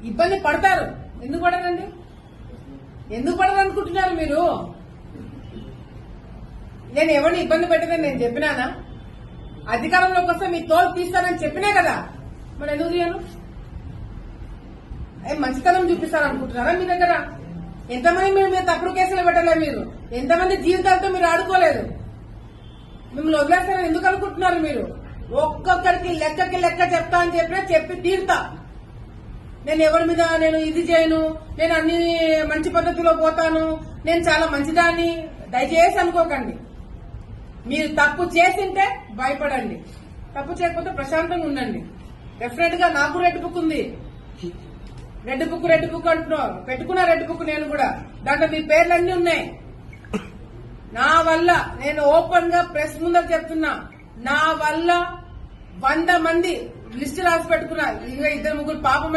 ఇబ్బంది పడతారు. ఎందుకు పడరండి? ఎందుకు పడరు అనుకుంటున్నారు మీరు? నేను ఎవరిని ఇబ్బంది పెట్టదని నేను చెప్పినానా? అధికారంలోకి వస్తే మీ తోలు తీస్తానని చెప్పినా కదా, మరి ఎందుకు తీయను? మంచితనం చూపిస్తారనుకుంటున్నారా? మీ దగ్గర ఎంతమంది మీరు తప్పుడు కేసులు పెట్టలే? మీరు ఎంతమంది జీవితాలతో మీరు ఆడుకోలేదు? మిమ్మల్ని వదిలేస్తారని ఎందుకు అనుకుంటున్నారు మీరు? ఒక్కొక్కరికి లెక్క చెప్తా అని చెప్పినా చెప్పి తీరుతా. నేను ఎవరి మీద నేను ఇది చేయను, నేను అన్ని మంచి పద్ధతిలో పోతాను, నేను చాలా మంచిదాన్ని దయచేసి అనుకోకండి. మీరు తప్పు చేసింటే భయపడండి, తప్పు చేయకపోతే ప్రశాంతంగా ఉండండి. డెఫినెట్ గా నాకు రెడ్ బుక్ ఉంది. రెడ్ బుక్ అంటున్నారు, పెట్టుకున్నా రెడ్ బుక్ నేను కూడా. దాంట్లో మీ పేర్లన్నీ ఉన్నాయి. నా వల్ల నేను ఓపెన్ గా ప్రెస్ ముందర చెప్తున్నా, నా వల్ల 100 మంది లిస్టు రాసి పెట్టుకున్నా. ఇంకా 2-3 పాపం